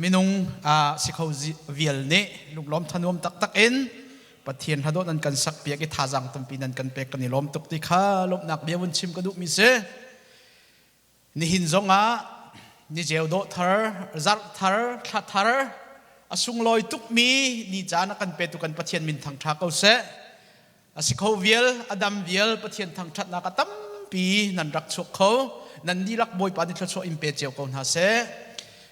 มินุงสิเขาวิลเนลุกล้อมทนุมตักเอ็นปะเทียนฮัดโดนันกันสักเปียกท่าจังตุมปีนันกันเปียกันนิล้อมตุกติข้าลบนักเบียวุนชิมกระดูมิเสนิหินจงนิเจวโดทาร์จัดทาร์ขัดทาร์อสุงลอยตุกมีนิจานักันเปตุกันปะเทียนมินทางทักเอาเสสิเขาวิลอดัมวิลปะเทียนทางทัดนักตั้มปีนันรักชกเขานันดีรักบอยปานิทชอิมเปเจียวเขาหาเส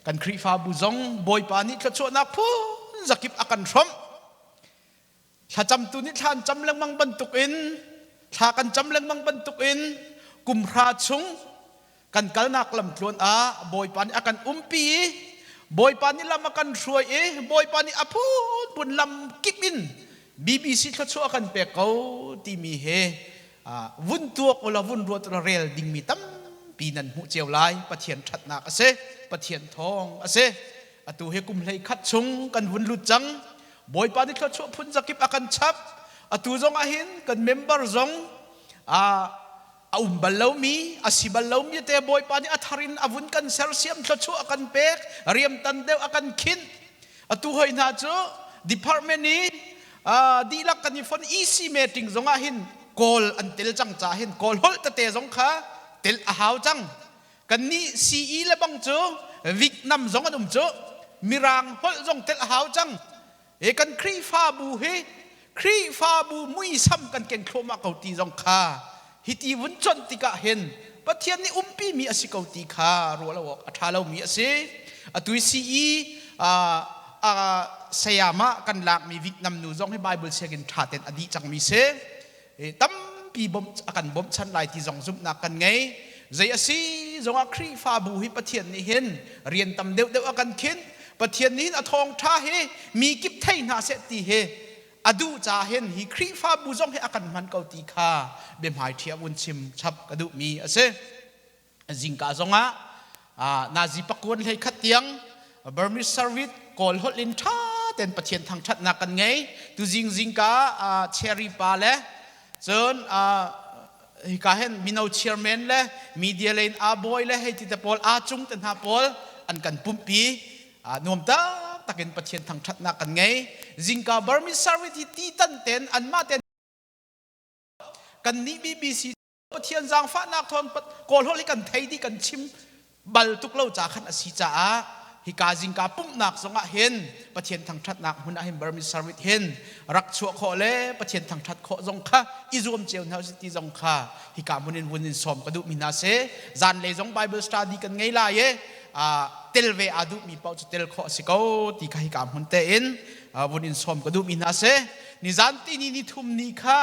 กันครีฟ้าบุจงบอยปานิทชนักพูจักิบอากันชมถ้าจำตัวนิทานจำเรื่องมังบรรทุกอินถ้ากันจำเรื่องมังบรรทุกอินกุมพระชุงกันกัลนักลำทวนบอยปานิอากันปีบอยปานิลำอากันช่วยบอยปานิอาพูดบุญลำกิบอินBBC ทชอากันเปกเอาที่มีเฮวุ่นตัวโอลาวุ่นรัวตัวเรลดิ่งมีตั้มปีนันหูเจียวลายปะเทียนชัดนักเสปะเทียนทองเสตูเฮกุมเลยคัดชงกันวุ่นลุจังบอยปานิทชพุ่นจักิบอากันชับตูจงอาหินกันเมมเบอร์จงบัลลามีสิบัลลามีแต่บอยปานิอัฐรินอวุนกันเซลเซียมทชอากันเปกเรียมตันเดวอากันขินตูเฮน่าจะดีพาร์ตเมนต์นี้ดีลักกันนี่ฟอนอีซีเมติงจงอาหินกอลอันเตลจังจ่าหินกอลฮอลตะเตจงค่ะเตลอาหาวจังกันนี่ซีอีเลบังจูวิกนัมจงอันจูมิรังฮอลจงเตลอาหาวจังกันครีฟาบูเฮครีฟาบูมุยซ้ำกันเก่งโครมาเกาตีจงค่ะฮิตีวุ้นจนติกะเห็นปะเทียนนี่ปีมีอสิเกาตีค่ะรัวละวกอัฐาเรามีอสิตุยซีอีสยามะกันหลักมีวิกนำนูจงให้ไบเบิลเชกินชาเต็นอดีจังมีเสตั้มปีบมกันบมชันลายที่จงซุปนักกันไงใจสิจงอัครีฟาบูฮิปะเทียนนี่เห็นเรียนตำเดียวกันเข็นปะเทียนนี้อทองท่าเฮมีกิบไทยนาเสตีเฮอดูจ่าเห็นฮิครีฟาบูจงให้อากันมันเกาตีคาเบียมหายเทียบุญชิมชับกระดูมีเสจิงกาจงนาจีปักวนให้ขัดเตียงบาร์มิสซาร์วิทกอลฮอลลินท่าเต็นปะเทียนทางชัดนักกันไงตูจิงกาเชอรี่ปาเลจนฮิกาเห็นมินเอาเชียร์แมนเลมีเดียเลนบอยเลให้ติดตะพอลจุงเต็นหาพอลอันกันปุ่มปีนวมตะเกินปะเทียนทางชัดนักกันไงจิงกาบาร์มิสซาร์วิทที่ตันเต็นอันมาเต็นกันนี้BBCปะเทียนจางฟ้านักทอนกอลฮอลลิกันไทยที่กันชิมบัลตุกเล่าจากขันอสิจ่าฮิกาจิงกาปุ่มนักสงะเห็นปะเทียนทางชัดนักหุ่นอาหิมบาร์มิสซาร์วิทเห็นรักชัวโคเล่ปะเทียนทางชัดโคจงค่ะอิจวมเจียวนาสิติจงค่ะฮิกามุนินสอมกระดูมินาเซจานเลจงไบเบิลสตาดีกันไงล่ะเตลเวอดูมีเป้าจุเตลโคสิโกตีกาฮิกามุนเตอินมุนินสอมกระดูมินาเซนิจันตีนิทุมนิค่ะ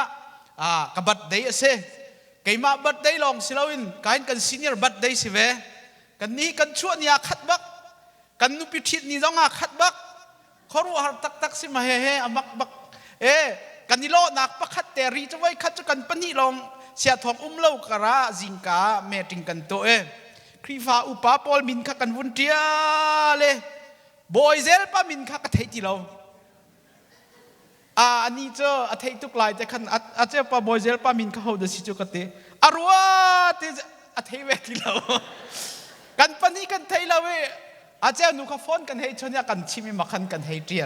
กับบัดเดย์เซไกมาบัดเดย์ลองสิลาวินการกันซีเนียร์บัดเดย์สิเวกันนี้กันชวนยาขัดบักกันนุปิชิดนี่ต้องขัดบักเขารู้หาตักสิมาเฮ่อามักบักกันนี่โลนักปักขัดแต่รีจะไว้ขัดจะกันปนีลองเสียทองเล่ากระจิงกาเมติงกันโตครีฟ้าอุปาปอลมินขักันวุ่นเดียเลยบอยเซลปามินขักระเทยที่เราอันนี้เจ้าเทยตุกลายแต่ขันอาจจะปาบอยเซลปามินขัเขาเดสิจุกเตอรัวเตเทยเวที่เรากันปนีกันเทยเราอาจจะนุขฟอนกันให้ชนยากันชิมิมาคันกันให้เจีย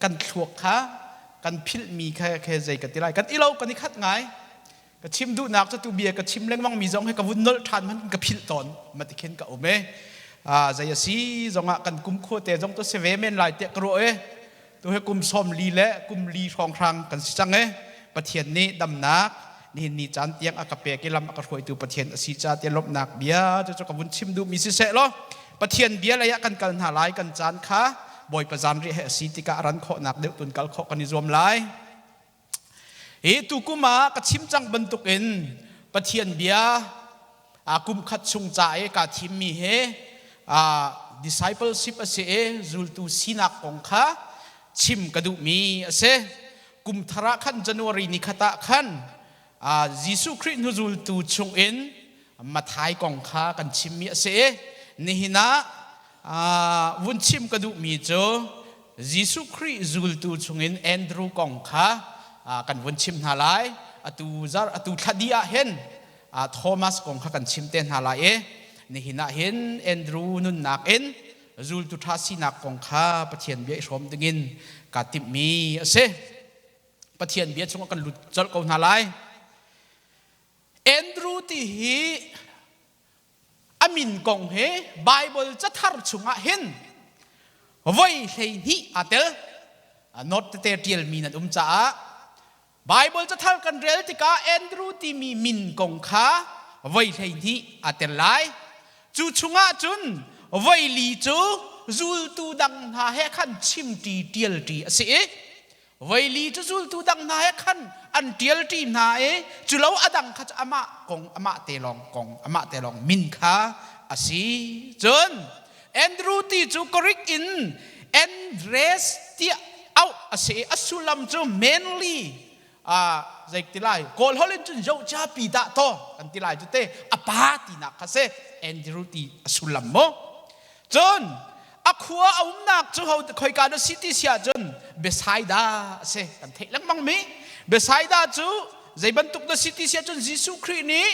กันชวกขากันพิลมีแค่ใจกันที่ไรกันอีเรากันนี่คัดไงกันชิมดูนักจะตูเบียกันชิมเล้งมั่งมีจงให้กับวุ่นนลทันมันกับพิลตอนมาติเข็นกับโอเมใจสีจงกันกุมโคเตจงตัวเซเวเมนลายเตะกระโอตัวให้กุมซอมลีและกุมลีทองครังกันจังปะเทียนนี้ดำนักนี่จานเตียงอากาเปกิลำอากาถวยตัวปะเทียนสีจ่าเตียนลบนักเบียจะกับวุ่นชิมดูมีสิเสล้อปะเทียนเบียระยะกันหาลายกันจานขาบอยประจานเรียสีติการันโคนักเดือดตุนกัลโคกันนิจวมลายตุกุมากระชิมจังบรรทุกเอ็นปะเทียนเบียกุมขัดชงใจกาทิมมีเฮdiscipleship เสจุลตูสินักองขาชิมกระดูมีเสกุมทระขันจันวรีนิคตะขันยิสุคริสต์นุจุลตูชงเอ็นมาทายกองขากันชิมมีเสนี่นะวุ้นชิมกระดูมีโจยิสุคริสต์จุลตูชงเอ็นแอนดรูกองขากันวุ้นชิมหาลายตูทัดดีอาเห็นโทมัสกองขากันชิมเต้นหาลายนี่นะเห็นแอนดรูนุนนักเอ็น จูลตุทาสีนักกองข้าปะเทียนเบียชมดึงินกาติมีเสปะเทียนเบียชงกันหลุดจลกนาไลแอนดรูที่ฮีอามินกองเฮไบเบิลจะทาร์ชงะเห็นไว้เฮนี่อาเตลนอตเตเตียลมีนันจ้าไบเบิลจะทาร์กันเรลติกาแอนดรูที่มีมินกองข้าไว้เฮนี่อาเตลไลจูชงะจุนไว้ลีจูจูลตูดังนาเฮขันชิมตีเตียลตีเสียไว้ลีจูจูลตูดังนาเฮขันอันเตียลตีนาจูเลาอดังขัดอามะกงอามะเตลองกงอามะเตลองมินข้าสีจนแอนดรูตีจูกริกอินแอนเรสที่เอาเสียอสุลัมจูเมนลีใจติไลโกลฮอลเลนจุนโยจ้าปีดาโตกันติไลจุเตอปาตินักเสแอนดรูตีอสุลัมโมจนอักหัวเอาหนักจูเขาคอยการสิติเสียจนเบสไฮดาเสกันเทลังมังมีเบสไฮดาจูใจบรรทุกสิติเสียจนยิสุครีนี้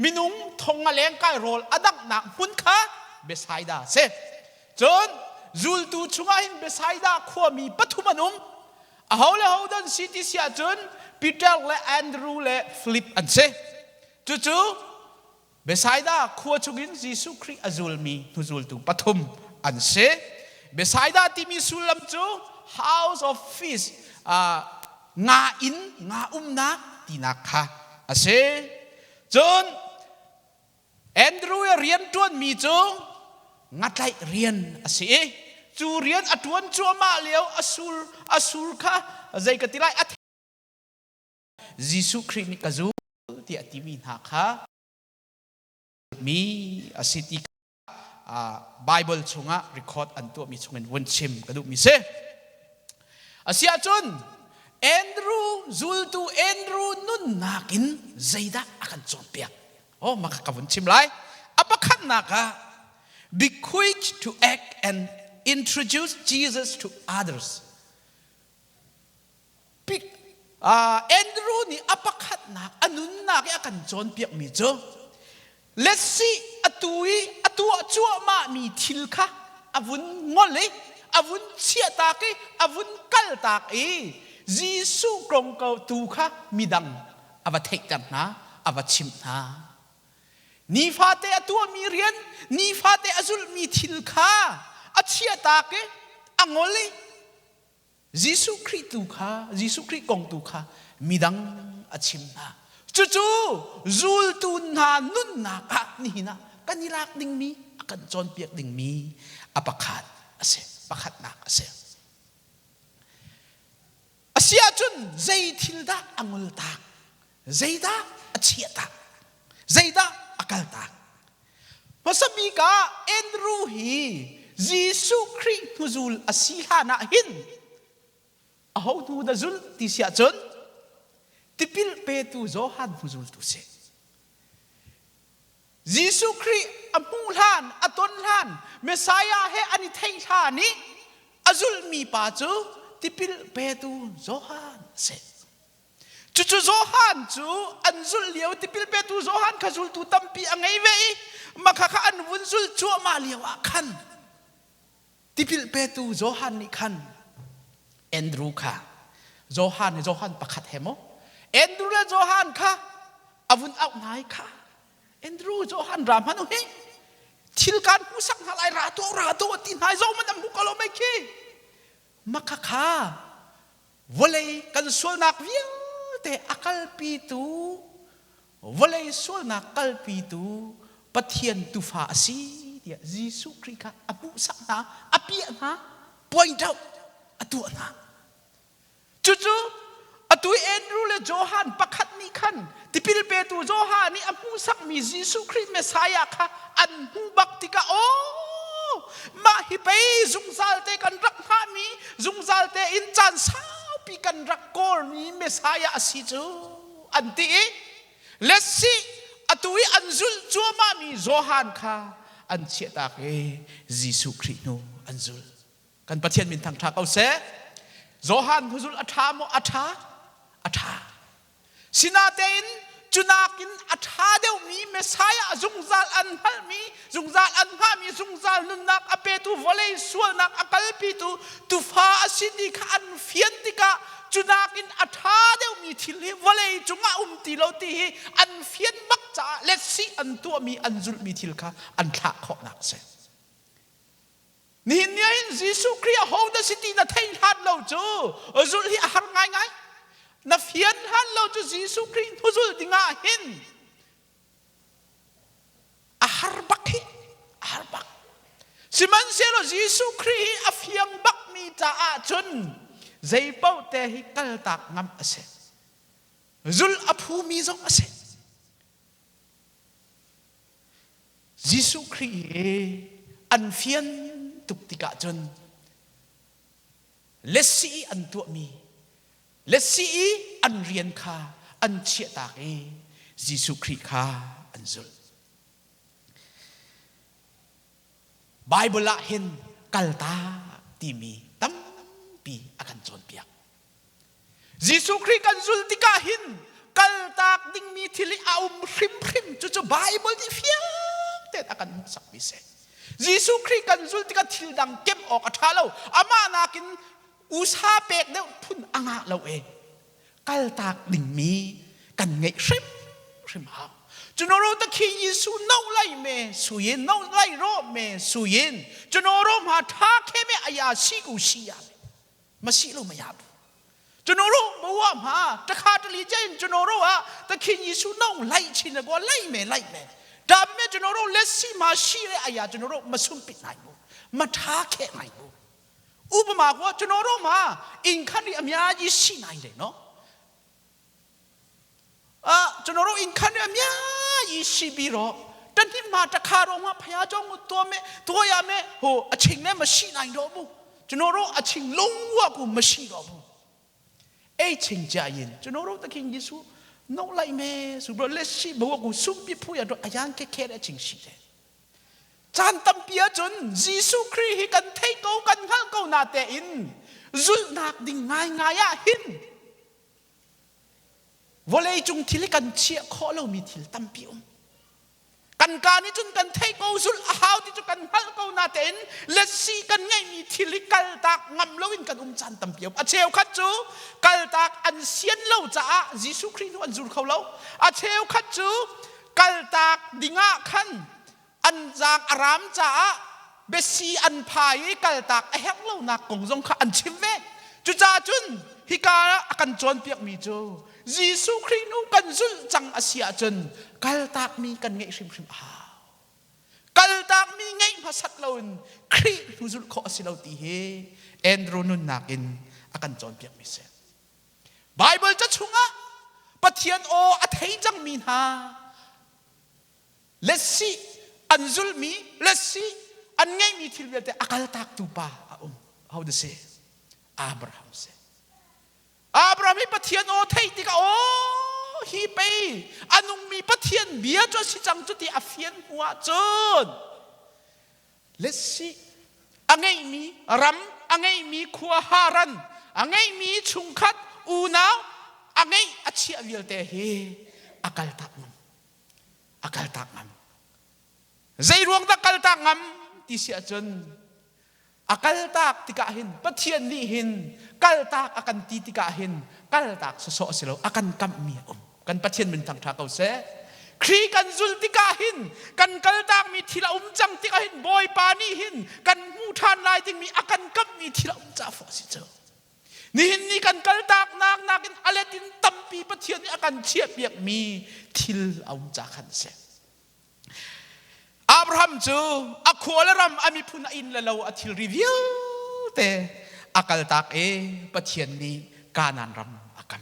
มินุงทงอะไรกายโรลอดักหนักมุนข้าเบสไฮดาเสจนจูลตูชุงหินเบสไฮดาขวามีปฐุมนุมเอาเลยเอาดันสิติเสียจนปีเตอร์และแอนดรูและฟิลิปอันเสจู่เบสไฮดาขวาชุกินยิสุครีอาจูลมีทุจูลตูปฐุมอันเสเบสไฮดาที่มีสุลัมจู House of Feast งาอินงานักที่นักค่ะอาเสจนแอนดรูเรียนจวนมีจูงัดไล่เรียนอาเสจูเรียนอัตวันจัวมาเลี้ยวอสูรค่ะใจกติไลอัตยิสุคริสต์กจูที่อติมีนักค่ะมีอาสิติBible ชงะ record อันตัวมีชงเงินวันชิมกระดูกมีเสอาเซียจนแอนดรูจูลตูแอนดรูนุ่นนักินใจดาอากันจนเปียกโอ้มาขับวันชิมไรอัปขันนักะ be quick to act and introduce Jesus to others แอนดรูนี่อัปขันนักอันนุ่นนักอากันจนเปียกมีเจอLet's see ตัวจัวมามีทิลค่ะอาวุธงอเลยอาวุธเชียตากอาวุธกัลตากยิสุกรงเกาตูค่ะมีดังอาวัตเทจันนะอาวัตชิมนะนีฟาเตตัวมีเรียนนีฟาเตอจุลมีทิลค่ะอาเชียตากอังอเลยยิสุคริสตูค่ะยิสุคริสกงตูค่ะมีดังอาชิมนะจู่ๆจูลตูนานุนนักนี่นะกันนิรักดิ่งมีกันจนเปียกดิ่งมีอปขัดเสปขัดนักเสอาเซียจุนใจทิลดาอังุลตากใจดาอาเชียตากใจดาอักลตากพอสมีกาเอ็นรูฮียิสุคริสต์จูลอาศิลานะหินเอาดูดจูลติเสียจุนที่พิลเปตูโจฮันฟูจูลตุเซยิสุคริอมูลานอตนลานเมสายาเฮอันนี้เทชานี้อาจุลมีปาจูที่พิลเปตูโจฮันเซจู่ๆโจฮันจูอันจุลเลียวที่พิลเปตูโจฮันข้าจุลตูตั้มปีอังไงเว้ยมาข้าอันวุนจุลจัวมาเลียวขันที่พิลเปตูโจฮันนี่ขันแอนดรูค่ะโจฮันประคัดเฮโมแอนดรูและโจฮันค่ะอาวุธเอาไหนค่ะแอนดรูโจฮันรามันโอเฮทิลการผู้สังหารราตัวที่ไหนโจมันทำบุกโลไม่คีมักค่ะวลัยกันส่วนนักวิ่งแต่อักลปีตูวลัยส่วนนักอักลปีตูปะเทียนตุฟ้าสีเดียยิสุคริค่ะอบุสังนาอภิยนะ point out อตัวนะจู่ๆอตัวแอนดรูและโจฮันประคัดนี้ขันที่พิลเปตูโจฮันนี่อผู้สักมียิสุคริสต์เมสายาค่ะอันหูบักติกาโอมาฮิเปซุงซาลเตกันรักฮามีซุงซาลเตอินจันสาวปีกันรักโกลมีเมสายาสิจูอันที่เลสซีอตัวอันจุลจัวมามีโจฮันค่ะอันเชียตากยิสุคริสต์โนอันจุลกันประเทศมินทางทักเอาเสโจฮันผู้จุลอัฐาโมอัฐาสินาเตน จุนากินอัฐาเดียวมีเมสายะจุงซาลอันฮัลมีจุงซาลอันฮามีจุงซาลนุนักอเปตุวเลสวนักอกัลปิตุตุฟาอสิดิกอันเฟียนติกะจุนากินอัฐาเดียวมีทิลิวเลจุงอาติโลติอันเฟียนบักจ่าเลสีอันตัวมีอันจุลมีทิลค่ะอันทะขอนักเสนี่เนี่ยยิสุคริสต์โฮดสิตินาเทนฮัดเราจูจุลที่อาหารง่ายนับเฟียนฮันเราจะยิสุคริสต์ทุจุดิ่งหินอาหารบักฮิอาหารบักสิมันเสียเรายิสุคริสต์อาเฟียงบักมีจ่าจนใจเป้าแต่ฮิกัลตักงำเสจุลอภูมิจงเสยิสุคริสต์อันเฟียนตุกติกาจนเลสีอันตัวมีเลสีอันเรียนข้าอันเชี่ยตากยิสุคริสต์ข้าอันจุลไบเบิลละเห็นกัลตาที่มีตั้มปีอาการจนเปียกยิสุคริสต์กันจุลติกาเห็นกัลตาดิ่งมีทิลิอาพริมพริมจู่ๆไบเบิลที่เฟียเต็ดอาการสักพิเศษยิสุคริสต์กันจุลติกาทิลดังเก็บออกอัฐาเราอามานากินอุสาเป็กเดียวพุ่นอ่างเรากัลตากดิ่งมีกันไงริมหาจนเราตะคียิสุน้องไล่เมสุยินน้องไล่รอบเมสุยินจนเรามาท้าเข้เมอายาชีกุชียามาชีเราไม่ยาบจนเราบอกว่ามาตะขาตะลีเจนจนเราตะคียิสุน้องไล่ชินก็ไล่เมดาบเมจนเราเลสีมาชีเลอายาจนเรามาสุ่มปิดไหนบุมาท้าเข้ไหนบุอุปมาว่าจนเรามาอินคันที่อเมียยิสีไหนเลยเนาะจนเราอินคันที่อเมียยิสีบีรอแต่ที่มาตะคารมาพยาจงตัวเมตัวยาเมโหอชิงเนี่ยมาชีไหนรอบุจนเราอชิงลงว่ากูมาชีรอบุชิงใจยินจนเราตะคิงยิสุน้องไล่เมสุบรเลสีบอกว่ากูสุ่มปีพูดอายังแค่ได้จริงสิเลยจานตั้มเปียจนยิสุคริสต์กันเทโกกันข้างเกานาเตอินจุลนักดิ่งง่ายหินวอลเลย์จุงทิลกันเชี่ยข้อเรามีทิลตั้มเปียกันการนี้จนกันเทโกจุลหาวที่จุกันข้างเกานาเตอินเลสีกันไงมีทิลกัลตักงำเราอินกันจานตั้มเปียอาเชลขัดจูกัลตักอันเซียนเราจ้ายิสุคริสต์อันจุลเขาเราอาเชลขัดจูกัลตักดิ่งขันอันจากอารามจ้าเบสีอันพายกัลตักเฮงเรานักกงจงข้าอันชิมเวจุจ้าจุนฮิกากันจวนเปียกมีจูยิสุคริสต์กันจุลจังอาเซียจนกัลตักมีกันไงชิมกัลตักมีไงภาษาเราคริสต์จุลข้อสิเราตีเฮเอ็นโรนุนนักอินกันจวนเปียกมีเสไบเบิลจะชุงปะเทียนโออัฐิจังมีนาเลสีอันจุลมีเลสีอันไงมีทิลเวตกัลตักตูปาhow to say อับราฮัมเซอับราฮัมมีปะเทียนโอเทติกาโอฮีไปอันนุ่งมีปะเทียนเบียจสิจังจุดที่อเฟียนหัวจนเลสีอันไงมีรัมอันไงมีขัวฮารันอันไงมีชุงคัดอูนาวอันไงอัจฉริยะวิลเตเฮกัลตักมันใจรวงตะกัลตักงำที่เสียจนกัลตักติกาหินปะเทียนนี่หินกัลตักอากันตีติกาหินกัลตักสะสิเราอากันกำเมียกันปะเทียนเป็นทางทางเขาเสครีกันจุลติกาหินกันกัลตักมีทีละจังติกาหินบอยปานี่หินกันมูทานลายจึงมีอากันกำมีทีละจ่าฟอสิเจอนี่หินนี่กันกัลตักนากินอะไรตินตั้มปีปะเทียนนี่อากันเชียบเบียกมีทีละจ่าขันเสอับราฮัมจูอักขวลรำอามีพุนอินละเราอธิรีวิวแต่กัลตักปะเทียนนี้กานันรำอากัน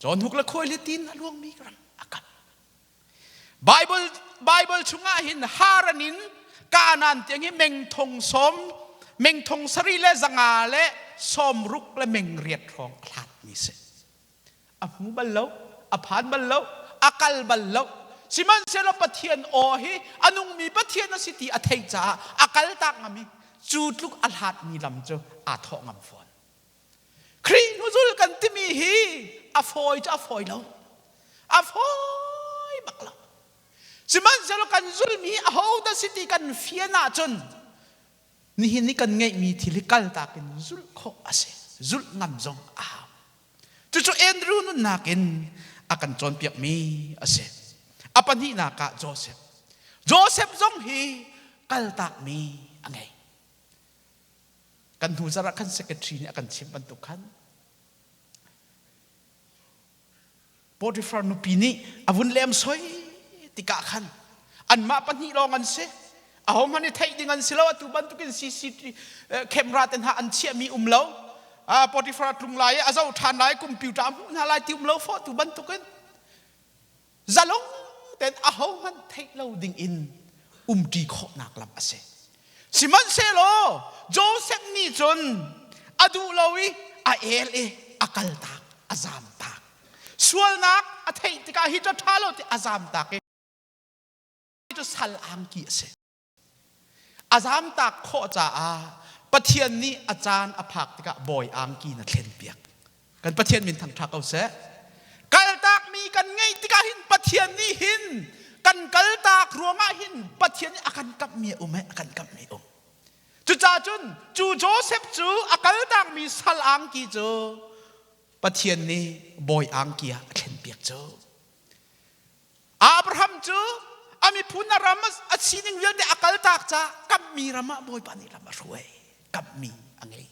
จนหุกละคอยลิตินลวงมีรำอากันไบเบิลชุงาหินฮารันินกานันเตียงให้เมงทงสมเมงทงสรีเลสังอาเลสมรุกและเมงเรียดทองพลัดนี่เสอหูบัลเลวอผานบัลเลวอกัลบัลเลวสิมันเสลปะเทียนโอฮีอันุงมีปะเทียนนสิติอเทจ่ากัลตักงามีจูดลุกอัลฮัดมีลำเจอทองงามฟอนครีนุจุลกันที่มีฮีอฟอยจะอฟอยแล้ว a foi bak lo siman zalo kan zulmi a ho da city kan fiana chun ni hin ni kan ngai mi thilikal takin zul kho ase zul ngam zong a chu Andrew nun nakin akan chon piak mi ase apan hi na ka Joseph zong hi kal tak mi angai kan hu zara kan secretary ni akan simpan tukan Potiphar nu pini avun lem soi tika khan an ma pan hi long an se ahom hani thai ding an silo tu ban tukin CCTV camera ten ha an chia mi umlo Potiphar tung lai azau than lai computer mu na lai ti umlo fo tu ban tukin zalong ten ahom han thai lo ding in di kho nak lam ase siman se lo Joseph ni chun adu lowi a ele akal tak azam tak sual nak a thei tika hi to thalo ti azam tak e to sal ang ki ase azam tak kho cha a pathian ni achan aphak tika boy ang ki na thlen piak kan pathian min thang thak au se kal tak mi kan ngei tika hin pathian ni hin kan kal tak ruanga hin pathian ni akan kap mi ume akan kap mi chu cha chun chu Joseph chu akal tak mi sal ang ki chu pathian ni boy ang kia thlen piak chu Abraham chu ami phuna ramas asining wil de akal tak cha kap mi rama boy pani rama ruai kap mi angai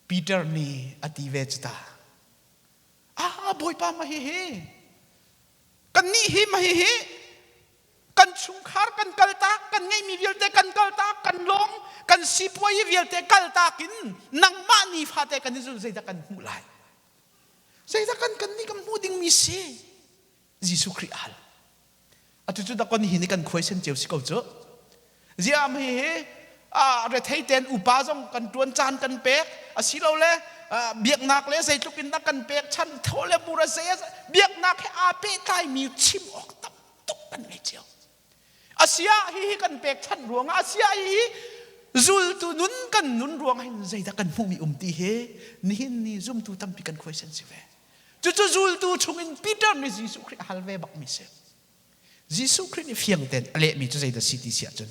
Peter ni ati vechta boy pa ma he kan ni hi ma he kan sungkhar kan kalta kan ngai mi vilte kan kalta kan long kan sipoi vilte kalta kin nang ma ni phate kan ni zul zaida kan mulai zaida kan ni kam muding mi se Jesu Christ al atu chu da kon hi ni kan question cheu si ko cho ziam he re thei ten upa jong kan tuan chan kan pek asilo le biak nak le sei tukin na kan pek chan thole pura se biak nak he a pe tai mi chim ok tam tok kan ngai cheu Asia hi kan pek chan ruanga Asia hi zul tu nun kan nun ruang hin zaida kan mu mi ti he ni hin ni zum tu tam pi kan question si ve chu zul tu chungin Peter ni Jesu Christ halve bak mi se Jesu Christ ni fiang ten ale mi chu zaida city sia chun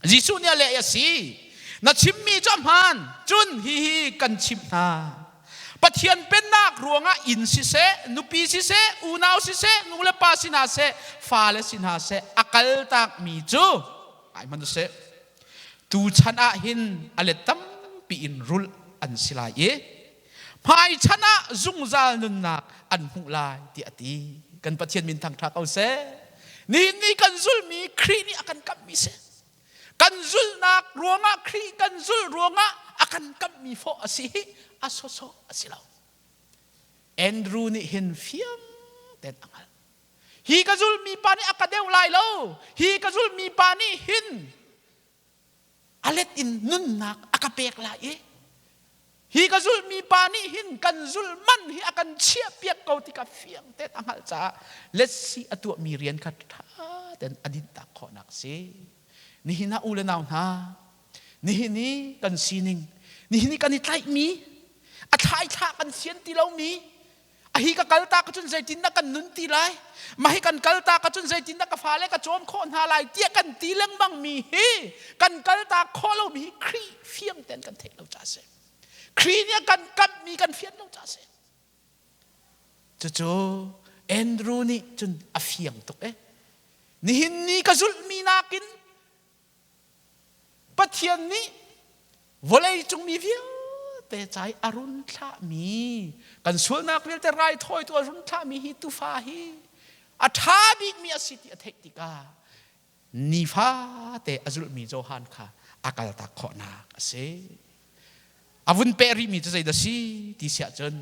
Jesu ni ale ya si na chim mi jam han chun hi kan chim na pathian pen nak ruanga in si se nupi si se unaw si se ngule pa sina se fale sina se akal tak mi chu ai man se tu chana hin aletam pi in rul an sila ye phai chana zungzal nun nak an hulai ti ati kan pathian min thang thak au se ni kan zul mi khri ni akan kap mi se kan zul nak ruanga khri kan zul ruanga akan kap mi fo asi asoso asilaw Andrew ni hin fiang ten angal hi kazul mi pani akadeu lai lo hi kazul mi pani hin alet in nun nak akapek la e hi kazul mi pani hin kan zul man hi akan chia piak kau tika fiang ten angal cha let's see atu mi rian khat tha ten adin ta kho nak se ni hina ulenaw na ni hini kan sining ni hini kan itlai mi athai tha kan sian ti lo mi ahi ka kalta ka chun zaitin na kan nun ti lai mahi kan kalta ka chun zaitin na ka fale ka chom khon ha lai tia kan ti leng bang mi hi kan kalta kholo mi khri fiang ten kan thek lo cha se khri nya kan kap mi kan fian lo cha se chu Andrew ni chun a fiang tok ni hin ni ka zul mi nakin pathian ni volei chung mi viau te chai arun tha mi kan sul nak vel te rai thoi tu arun tha mi hi tu fa hi a tha bi mi a city a thek tika ni fa te azul mi jo han kha akal ta kho na ase avun peri mi chai da si ti sia chen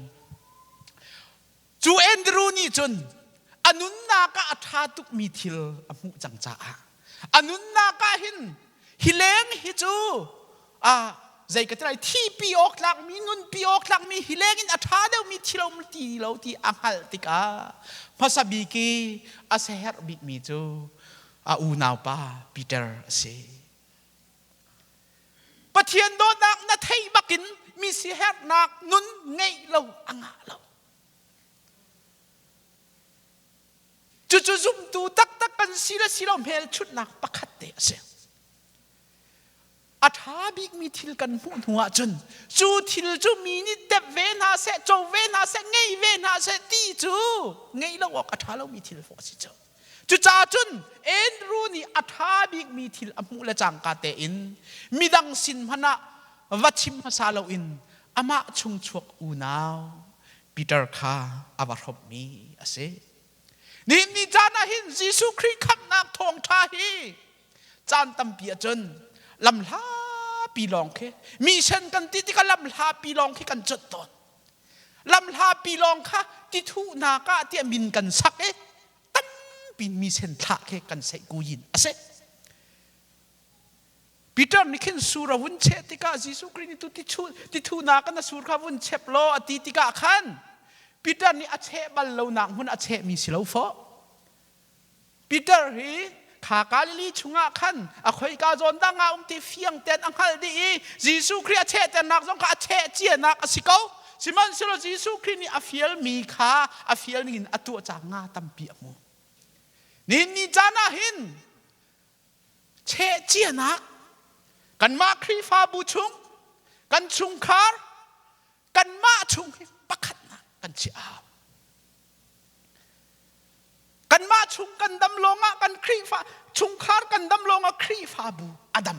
chu Andrew ni chun anun na ka atha tuk mi thil amu chang cha anun na ka hin hileng hi chu zai ka trai thi pi ok lak mi nun pi ok lak mi hilengin atha de mi thilo mi ti lo ti anghal tika pasabi ki aseher bi mi chu u naw pa Peter se pathian do nak na thei bakin mi si her nak nun ngei lo anga lo จู่ๆซุ่มตูตักกันสิละสิเราเมลชุดนักประคัดเตะเสียอาถาบิกมีทิลกันหุ่นหัวจนจู่ทิลจู่มีนี่เด็บเวน่าเสจเวน่าเสไงเวน่าเสตีจู่ไงเราบอกอาถาเรามีทิลฟอสิเจ้าจู่จ้าจนเอ็นรู้นี่อาถาบิกมีทิลอมุละจังกาเตอินมีดังสินพนะวัชิมภาษาเราอินอามาชุงชวกอูนาวปีเตอร์คาอาวารบมีอาเซนี่จานาหินยิสุคริสต์ขับนักทองชาฮีจานตั้มเปียจนลำลาปีลองเคมีเช่นกันที่ก็ลำลาปีลองเคกันจดตอนลำลาปีลองค่ะที่ทุนากะที่มินกันสักตั้มปีมีเช่นท่าเคกันใส่กูยินอาเซปีเตอร์นี่ขึ้นสุรวุนเชติกายิสุคริสต์ที่ทุนากันนะสุรวุนเชปโลอติติกาขันปีเตอร์นี่อาเชบัลโลนังหุ่นอาเชมีสิลาวฟอปีเตอร์ฮีขากาลิลีชุงะขันอาคอยกาจอนดังอาที่เฟียงเต็นอังคัลดียิสุคริสต์อาเชเต็นนักจงกาอาเชเจียนักสิเกาสิมันสิโลยิสุคริสต์นี่อาฟิลมีขาอาฟิลนี่อัตัวจางาตัมปีอมูนี่จานาหินเชเจียนักกันมาครีฟาบูชุงกันชุงคาร์กันมาชุงปักขัดนะกันเชียกันมาชุงกันดำลงอ่ะกันครีฟาชุงคาร์กันดำลงอ่ะครีฟาบูอดัม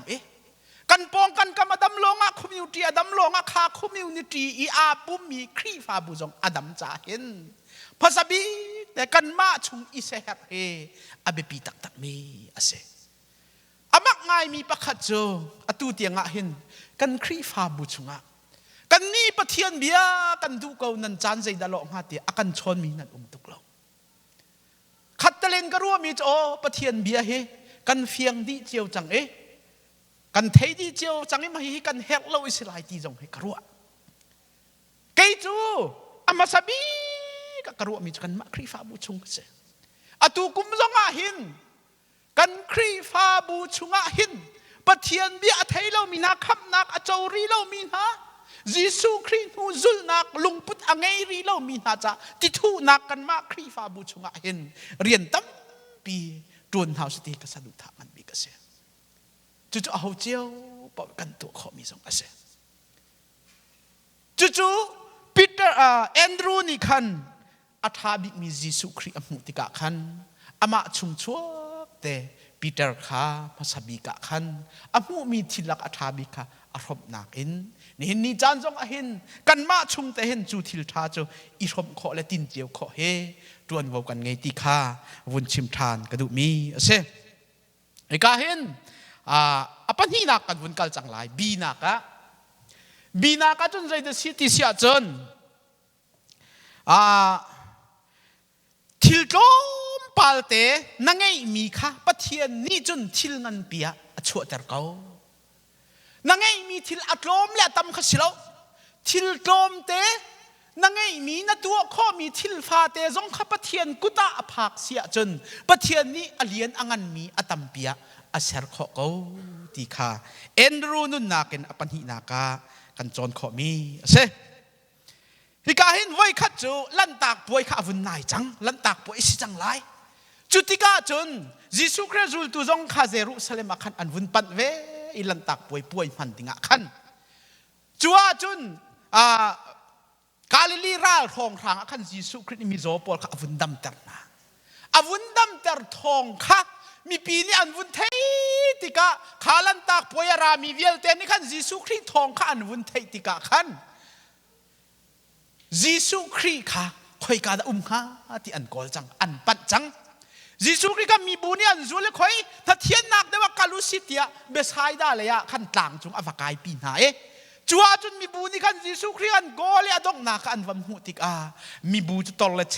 กันปองกันกันมาดำลงอ่ะคอมมิวนิตี้อดัมลงอ่ะคาคอมมิวนิตี้อีอาปุมีครีฟาบูจงอดัมจ่าเห็นภาษาบีแต่กันมาชุงอิเซฮร์เฮอเบปีตักมีอาเซอามักง่ายมีประคัดโจอตูเตียงอ่ะเห็นกันครีฟาบุชงอ่ะกันนี่ปะเทียนเบียกันดูเกานันจานใจดาลองฮาเตียอากันชนมีนันตุกเราขัดตะเลนก็รู้ว่ามีโจปะเทียนเบียเฮกันเฟียงดีเจียวจังกันเทดีเจียวจังมาฮีกันเฮกเราอิสลายตีจงให้กรัวเกยจูอามาซาบีก็กรัวมีกันมาครีฟาบุชงเสอตูกุมจงอ่ะเห็นกันครีฟาบูชุงะหินปะเทียนเบียไทยเรามีนักขับนักอเจ้ารีเรามีนะยิสุคริสต์หูซุลนักลุงพุทธอังเอรีเรามีนะจ๊ะที่ทูนักกันมาครีฟาบูชุงะหินเรียนตั้มปีตรวนเฮาสติกษัตริย์ทามันมีกษัตริย์จู่ๆเอาเจียวปอบกันตัวเขามีสองกษัตริย์จู่ๆปีเตอร์แอนดรูนี่คันอาทาบิมียิสุคริสต์อมุติกะคันอามาชุมชัวแต่ปีเตอร์ข้ามาสบิกะขันอามูมีทิลักอาทาบิกะอารมณ์นักอินนี่จานจงอาหินกันมาชุมแต่เห็นจูทิลทาโจอิรมขอและตินเจียวขอเฮตรวนวกันไงตีข้าวุนชิมทานกระดูมีเสไอ้กาเห็นปัญหานักกันวุนกัลจังไรบีนักจนใจเดสิติเสียจนทิลโตปาลเตนังไงมีค่ะปะเทียนนี่จนทิลงันเปียชัวเตอร์เกานังไงมีทิลอัตลมและตำขสิลทิลตมเตนังไงมีนัตัวข้อมีทิลฟาเตจงข้าปะเทียนกุตาอภักเสียจนปะเทียนนี้อเลียนอังันมีอตัมเปียอเสรขอเกาตีค่ะเอ็นรูนุนนักเอ็นอปันหินากากันจนขอมีเสฮิกาหินไว้ขัดจูลันตากป่วยข้าวุ่นนายจังลันตากป่วยสิจังไรจุดที่ก้าจนยิสุคริสต์ตูจงข้าเจรุสเลมขันอันวุ่นปันเวอิลันตักป่วยมันติงะขันจัวจนกาลิลีราลทองทางขันยิสุคริสต์มีโจปอลข้าวุ่นดำเตอร์นะอวุ่นดำเตอร์ทองข้ามีปีนี้อันวุ่นเทติกะข้าลันตักป่วยรามีเวลเตนี่ขันยิสุคริสต์ทองข้าอันวุ่นเทติกะขันยิสุคริสต์ข้าคอยกาดข้าที่อันกอลจังอันปัดจังยิสุคริสต์ก็มีบุญเนี่ยจุลคอยถ้าเทียนนักได้ว่ากาลุสิตยาเบสไฮได้เลยอะขันต่างจงอวกายปีนหายจัวจนมีบุญนี่ขันยิสุคริสต์อันโกเลยอะดงนักอันวันหูติกามีบุญจุดตอลเช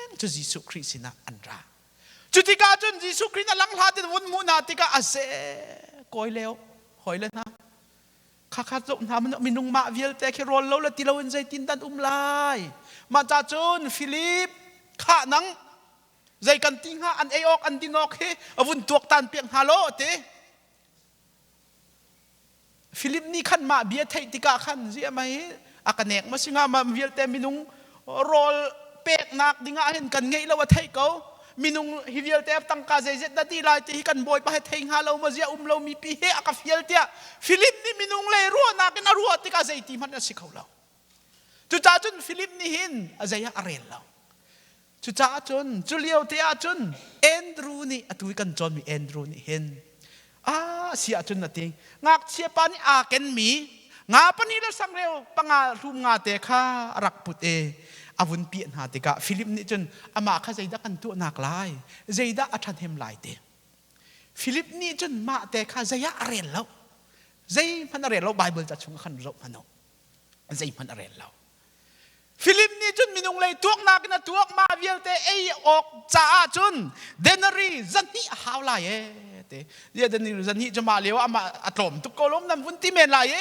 งจุยิสุคริสต์นะอันราจุดที่กาจนยิสุคริสต์ลังลาติดวันหูนาติกาอาเซกอยเลวหอยเลยนะข้าจงทำมันมีนุ่งมาเวลแต่แค่รอลแล้วติเราเอ็นใจตินดันลายมาจากจนฟิลิปข้านังใจกันติ้งฮะอันเอออกอันดินอกเฮอวุ่นตัวตันเปียงฮาโลเตฟิลิปนี่ขันมาเบียไทยติกาขันเสียไหมอากันเนกมาสิงามาเวียลเตมินุงโรลเป็กนักดิงาเห็นกันไงแล้วว่าไทยเขา มินุงฮิวิลเตฟตั้งกาเจเจตนาทีลายที่กันบอยไปให้เทงฮาเรามาเสียเรามีปีเฮอากาฟิลเตียฟิลิปนี่มินุงเลยรัวนักกันรัวที่กาเจตีมันสิเขาเราจุจ้าจนฟิลิปนี่หินอาเจียอาเรนเราจุจ้าจนจุเลียวเตียจนแอนดรูนี่ตุยกันจนมีแอนดรูนี่หินเสียจนนั่นเองงักเสียปานี่อาเกนมีงาปนี่เราสังเร็วปังงารูมงาเตะข้ารักปุตเออาวุธเปลี่ยนหาติกะฟิลิปนี่จนอามาข้าใจดักกันตัวนักลายใจดักอัฐันเฮมลายเตฟิลิปนี่จนมาเตะข้าใจยะอะไรแล้วใจพันอะไรแล้วไบเบิลจะชงขันรบมันเอาใจพันอะไรแล้วฟิลิปนี่จนมีนงเลยตัวนักนะตัวมาเวียลเตไอออกจ้าจนเดนรีจันนี่หาวลายเตเดี๋ยวเดนรีจันนี่จะมาเลี้ยวอามาอัตลมทุกคนล้มน้ำวุ้นที่เมนลาย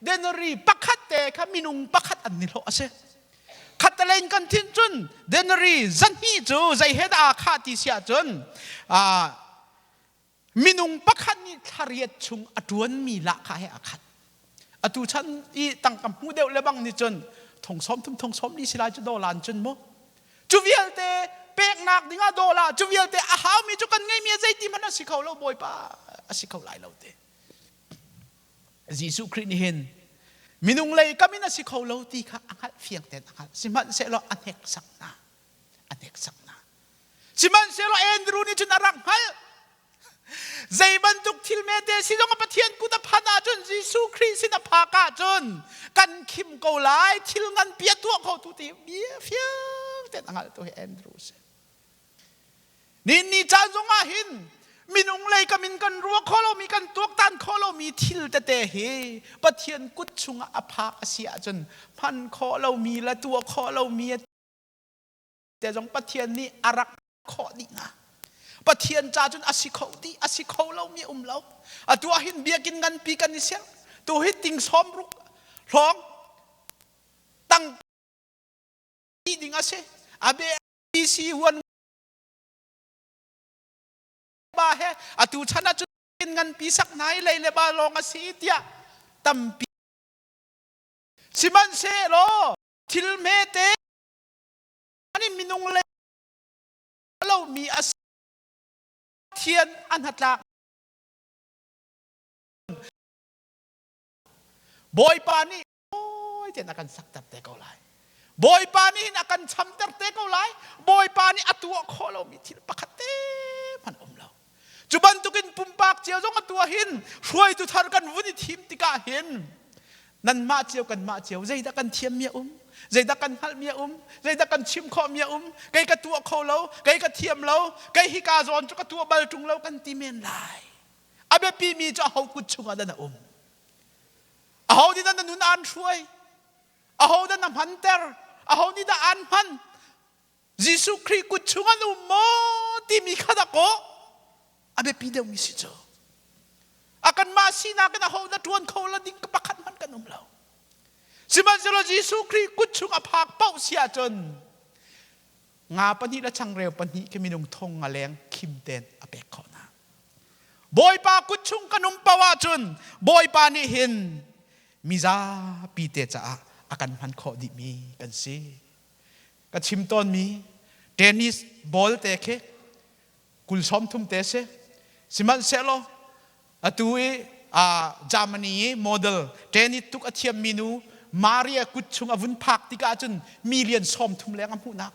เดนรีปักขัดเตะข้ามีนงปักขัดอันนี้เหรอเสขัดตะเลนกันทิ้งจนเดนรีจันนี่จูใจเฮดอาขาติเสียจนมินุงปักขัดนี่ทารียชุงอดวนมีละข้าให้อาขัดอดูฉันอีตั้งกำหูเดียวเลยบังนี่จนทงซ้อมทุ่มทงซ้อมนี่สิลายจะโดลานจนมั้จูเวียลเตเป็กนักดิ่งโดลาจูเวียลเตอาหามีจุกันไงมีใจที่มันสิเขาเราบ่อยป่ะสิเขาหลายเราเตยิสุคริสต์เห็นมินุงเลยก็มินาสิเขาเราตีค่ะอังคัดเฟียงเต็นอังคัดสิมันเสร็จแล้วอันเฮกสักนาอันเฮกสักนาสิมันเสร็จแล้วแอนดรูนี่จนอารังฮัลใจบรรทุกทิลเมเตสิจงปะเทียนกุตพานาจนยิสุคริสต์สินภากาจนกันคิมเกาไลทิลงันเปียตัวเขาตุติเบียเฟียงเต็นอังคัดตัวแอนดรูนี่จานจงอาหินมินุงเลยก็มินกันรัวข้อเรามีกันตัวตันข้อเรามีทิลเตเฮปะเทียนกุดชุงอภาเสียจนพันข้อเรามีและตัวข้อเรามีแต่จงปะเทียนนี่อารักข้อนี่นะปะเทียนจ่าจนอาศิเขาดีอาศิเขาเรามีเราตัวหินเบียกินกันปีกันนี่เสียตัวหินติงซ้อมรุกร้องตั้งที่ดิ่งอาเซอาเบอีซีวันบ้าเฮตูชนะจุกินกันปีสักไหนเลยเลยบ้าลองอาศิเตียตั้มปีสิมันเซโลทิลเมเตอันนี้มินุงเลยเรามีอาเทียนอันหัดลักบอยปานี่โอ้ยเจนักกันสักตับเตะเขาไล่บอยปานี่นักกันช้ำตับเตะเขาไล่บอยปานี่อัตัวข้อเรามีทิลปักเตมันเราจุบันตุกินปุ่มปากเจียวจงอัตัวหินช่วยตุทารกันวุ้นทีมติกาหินนั่นมาเจียวกันมาเจียวใจดักกันเทียมเมียใจดักกันฮัลเมียใจดักกันชิมข้อเมียไกกระตัวเขาเราไกกระเทียมเราไกฮิกาจอนจุกระตัวบาลจุงเรากันตีเมียนลายอาเบปีมีจะเอากุดชุงอันนั้นเอาดินั่นนุนอันช่วยเอาดินั่นพันเตอร์เอาดินั่นอันพันยิสุคริกุดชุงอันโมที่มีขนาดก็อาเบปีเดียวมีสิจ้าอากันมาสินากันเอาดิทวนเขาละดิ้งกับปักขันมันกันเราสิมันจะรอยิสุคริกุดชุงอภากเป้าเสียจนงาปนิละช่างเร็วปนิก็มีนงทงงาแรงคิมเตนอเปกขอนาบอยปากุดชุงกันปาวาจนบอยปานี่เห็นมิซาปีเตจ้าอากันพันขอดิมีกันสิก็ชิมต้นมีเทนนิสบอลเตะเคกุลซ้อมทุ่มเตะเสสิมันเสโลตัวจามันนี่โมเดลเทนนิสทุกอาทิตย์มินูมาเรียกุดชุงอวุนพักติกาจนมีเลียนซ้อมทุ่มแรงอันพูนัก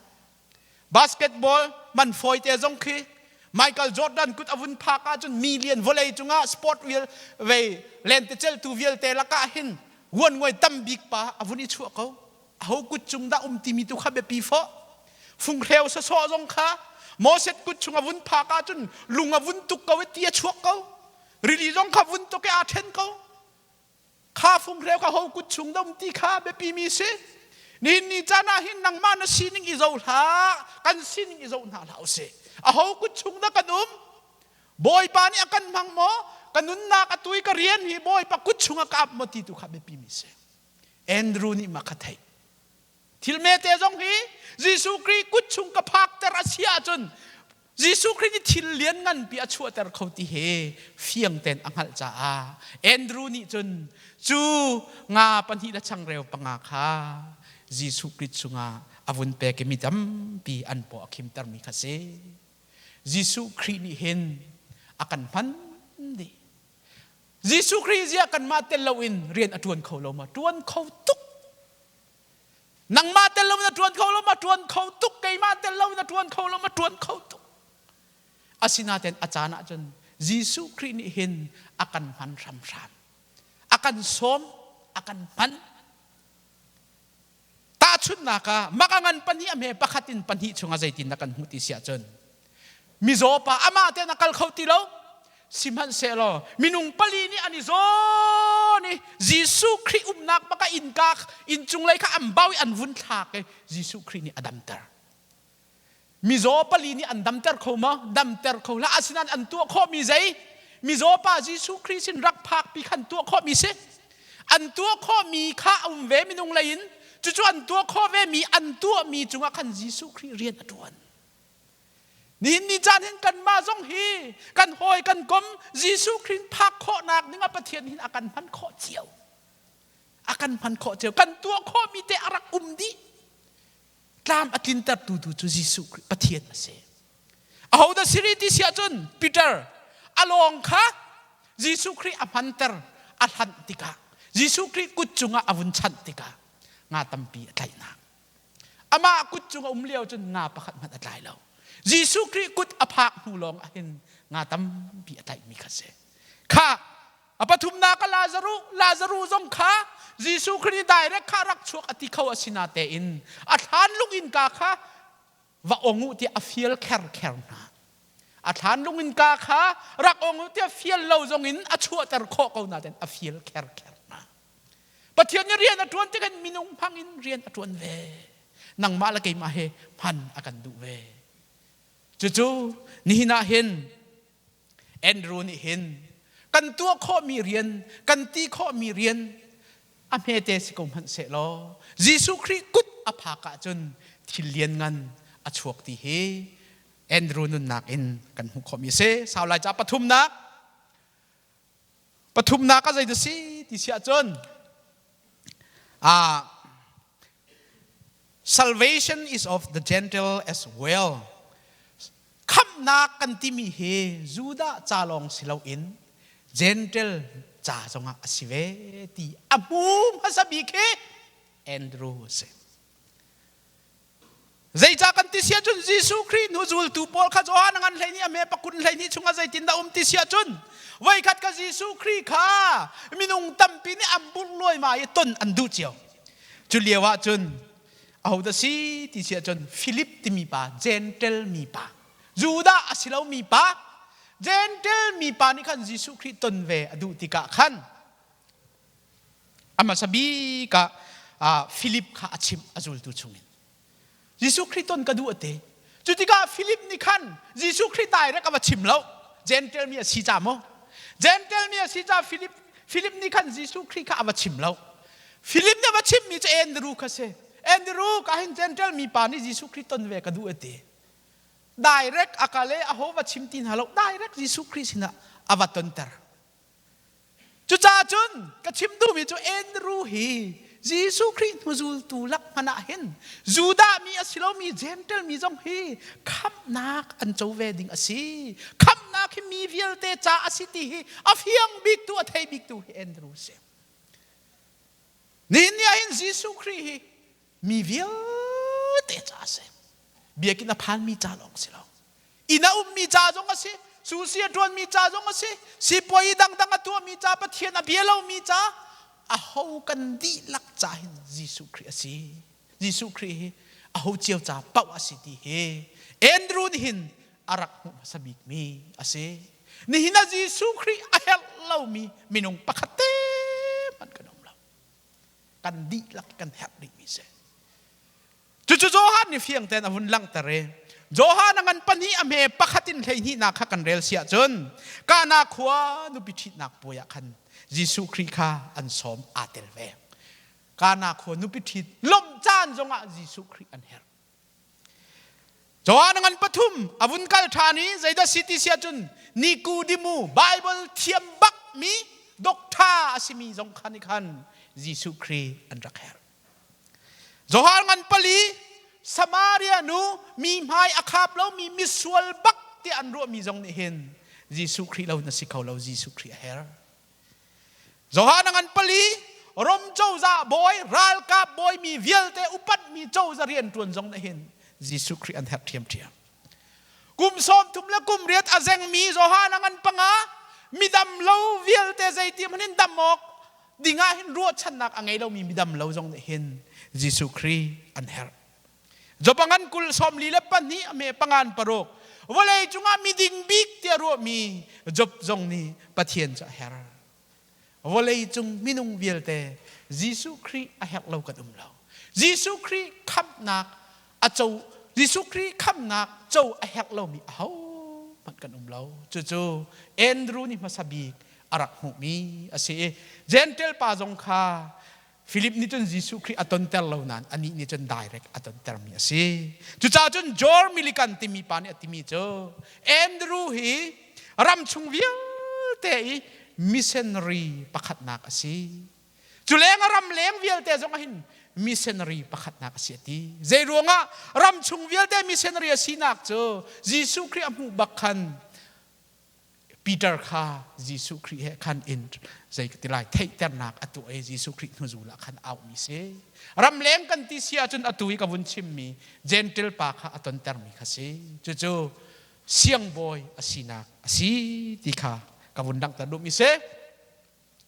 บาสเกตบอลมันฟอยเตะจงคีไมเคิลจอร์แดนกุดอวุนพักจนมีเลียนวอลเลย์จุงสปอร์ตวิลเวเลนเตเจลตูวิลเตละกาหินวนงวยตั้มบิ๊กป้าอวุนิชัวเขาเอากุดจุงดาติมิตุขับเบปีฟอฟุงเรียวสะสอจงข้าโมเสสกุดชุงอวุนพักจนลุงอวุนตุกเขาเวทีชัวเขาริลิจงขับวุนตุกอาเทนเขาข้าฟุงเรียวข้าเอากุดชุงดาตีข้าเบปีมีเสนี่จานาหินนังมานะสินิงอิโซลากันสินิงอิโซนาลาเสเอากุดชุงดากันบอยปานี่อากันพังโมกันนุนนักตุยกเรียนฮีบอยปากุดชุงกับอับมติตุขับเบปีมิเสแอนดรูนี่มาขัดให้ทิลเมเตจงฮียิสุคริกุดชุงกับพักแต่รัสเซียจนยิสุครินี่ทิลเลียนงันปีอาชัวแต่เขาที่เฮเฟียงเต็นอังหัลจ้าแอนดรูนี่จนจูงาปันทีละช่างเร็วปังอาคายิสุคริชุงอาอวุนเปกมิดัมปีอันปอคิมตารมิคาเซ Jisu Christ ni hin akan pandi Jisu Christ ya akan matel lawin rian atuan kau lo ma tuan kau tuk nang matel lawin atuan kau lo ma tuan kau tuk kay matel lawin atuan kau lo ma tuan kau tuk asin natin acana jon Jisu Christ ni hin akan pan ram akan som akan pan ta chun naka makangan pani ame pakatin panhi chunga zaitin nakan huti sia jon mizopa ama te nakal khauti lo siman selo minung pali ni ani zo ni Jisu Christ umnak maka inkak inchung lai ka ambawi anvun thak Jisu Christ ni adamter mizopa li ni andamter khoma damter khola asinan antu kho mi zai mizopa Jisu Christ in rak phak pi khan tu kho mi se antu kho mi kha ve minung lain chu antu kho ve mi antu mi chunga khan Jisu Christ rian atuan ni jan hin kan ma zong hi kan hoi kan kom Jisu Christ phak kho nak ninga pathian hin akan pan kho chiao kan tu kho mi te arak umdi tlam atin tar tu chu Jisu Christ pathian ma se aho da siri ti sia chun Peter along kha Jisu Christ amanter atlantika Jisu Christ kutchunga avun chantika nga tampi atlai na ama kutchunga umliao chun nga pakhat mat atlai lo Jisu Christ kut aphak hulong ahin nga tampi atlai mi khase kha apathum na ka Lazarus zong kha Jisu Christ direct kha rak chuak ati khaw asina te in athan lungin ka kha wa ongu ti afiel kher na athan lungin ka kha rak ongu ti afiel lo zong in achua tar kho ko na ten afiel kher na pathian ni rian atuan te kan minung phangin rian atuan ve nang mala kai ma he phan akan du ve chu ni hina hin Andrew ni hin kan tu kho mi rian kan ti kho mi rian ame te sikom han se lo Jisu Christ kut aphaka chun thilian ngan achuak ti he Andrew nun nak in kan hu kho mi se saulai cha pathum na ka zai si ti sia chun salvation is of the gentle as well kham na kan ti mi he juda chalong silau in gentle cha zonga asive ti abum hasabi ke Andrew se zai cha kan ti sia chun Jisu Christ nu zul tu pol kha johan ngan leini ame pakun leini chunga zai tin da ti sia chun wai khat ka Jisu Christ kha minung tampi ni ambul loi ma ye ton andu chiao chu lewa chun au da si ti sia chun Philip ti mi pa gentle mi pa juda asilau mi pa gentle mi pa ni khan Jisu Christ ton ve adu ti ka khan ama sabi ka Philip kha achim azul tu chungin Jisu Christ ton kadu ate chutika Philip ni khan Jisu Christ tai ra ka chim lo gentle mi si cha mo gentle mi si cha Philip ni khan Jisu Christ ka aba chim lo Philip ne ba chim mi cha Andrew ka se Andrew ka hin gentle mi pa ni Jisu Christ ton ve kadu ate direct akale aho wa chim tin halo direct Jisu Christ na aba ton tar chu cha chun ka chim du mi chu Andrew hi Jisu Christ muzul tulak manahin juda mi asilo mi gentle mi jong hi kham nak an chau wedding asi kham nak hi mi vial te cha asiti hi afiang big tu athai big tu hi Andrew se nin ya in Jisu Christ hi mi vial te cha se biakin aphan mi cha long silo ina mi cha jong asi susi atron mi cha jong asi si poi dang atu mi cha pathian abielo mi cha aho kan di lak cha hin Jisu Christ asi Jisu Christ aho chiao cha pau asiti he Andrew ni hin arak mu sabik mi ase ni hina Jisu Christ ahel lau mi minung pakhate man kanong lau kan di lak kan hap ri mi se chu Johan ni fiang ten avun lang tare Johan angan pani ame pakhatin leini na kha kan rel sia chun kana khwa nu pithi nak poya khan Jisu Christ kha an som atel ve kana khwa nu pithi lom chan zonga Jisu Christ an her Johan angan pathum avun kal thani zaida city sia chun Nicodemus Bible thiam bak mi dokta asimi zong khani khan Jisu Christ an rakher Johan ngan pali Samaria nu mi mai akhap lo mi miswal bak ที่อันรู้มีจงนี่เห็นยิสุคริเรานะสิเขาเรายิสุคริเฮร์จหานังปลีรมเจ้าจะบอยรัลกับบอยมีเวลเตอุปัตมีเจ้าจะเรียนตวนจงนี่เห็นยิสุคริอันแทบเทียมกุมสมทุมและกุมเรียดอาเซงมีโซฮานังปังอามีดำเล่าเวียลเตใจที่มันเห็นดำออกดิ่งาเห็นรัวชันนักอังไงเรามีดำเล่าจงเห็นยิสุครีอันเฮร์จบังอันกุลสมลีเล็บปันนี้อเมปังอันปรกว่าเลยจุงามีดิ่งบิ๊กเตียรัวมีจบจงนี้ปะเทียนจะเฮร์ว่าเลยจุงมินุงเวียลเตยิสุครีอันเฮร์เรากระดุมเรายิสุครีขับนักอาเจ้ายิสุครีขับนักเจ้าอันเฮร์เรามีเอามันกันเราจู่ๆเอ็นดรูนี่มาสบีกอารักหุมีอาศัยเจนเทลปาจงคาฟิลิปนี่จนยิสุคริอัตนเตลเหล่านั้นอันนี้นี่จนไดเรกอัตนเตลมีอาศัยจู่ๆจนจอร์มิลิกันติมีปานี่ติมีเจ้าเอ็นดรูฮีรำชุงวิลเตยมิสเซนรีประคัดนักอาศัยจู่เลงรำเลงวิลเตจงหินมิสเซนรีประคัดนักอาศัยที่เจรวงะรำชุงวิลเตมิสเซนรีอาศัยนักเจ้ายิสุคริอัมหูบักขันปีเตอร์ข้ายิสุคริเหขันอินใจกติไลเทเตอร์นักอตุเอยิสุครินุจูละขันเอามิเซรำเลี้ยงกันที่เสียจนอตุยกับวุนชิมมีเจนเทลปาข้าอตนเตอร์มีข้าเซจู่ๆเสียงบอยอาศินักอาศิติข้ากับวุนดังตะดุมิเซ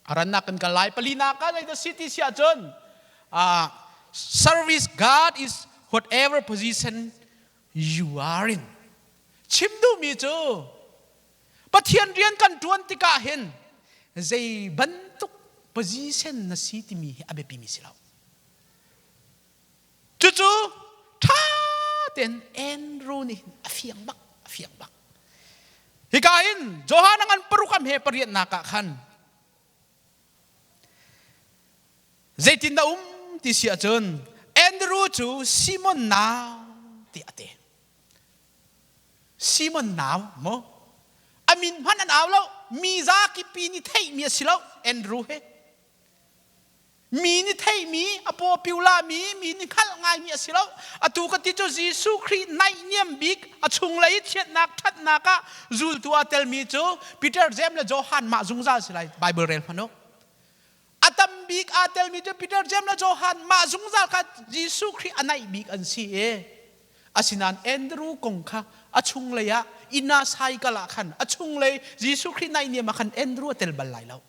อารันนักกันกันไลปลีนักกันในตัวสิที่เสียจนservice God is whatever position you are in ชิมดูมีจู่ปะเทียนเรียนกันจวนติกาเห็นใจบรรทุก position นั่นสิที่มีอาเบปีมิสิเราจู่ๆท่าเต็นเอ็นรูนี่เฟียงบักฮิกาอินโจฮานังปรุกามเฮปริยนักขันใจตินดาที่เสียจนเอ็นรูจูซิมอนนาวที่อาเตซิมอนนาวมั้งอามินพันอันเอาแล้วมีซากิปีนี่เทมีสิแล้วเอ็นรูเฮมีนี่เทมีอโปปิวลามีนี่ขัดง่ายมีสิแล้วอตูกติโจยิสุคริในเนียมบิกอชุงเลยเช็ดนักทัดนักะจูลตัวเตลมีโจปีเตอร์เจมและโจฮันมาจุงซาสิไลไบเบิลเรลพนกอาตัมบิกอาเตลมีโจปีเตอร์เจมและโจฮันมาจุงซาคัดยิสุคริอันไหนบิกอันซีเออาสินันเอ็นรูกงค่ะอชุงเลยอะอินาไซกะละขันอชุงเลยยิสุคริในเนี่ยมาขันเอ็นรูเตลบัลไลแล้ว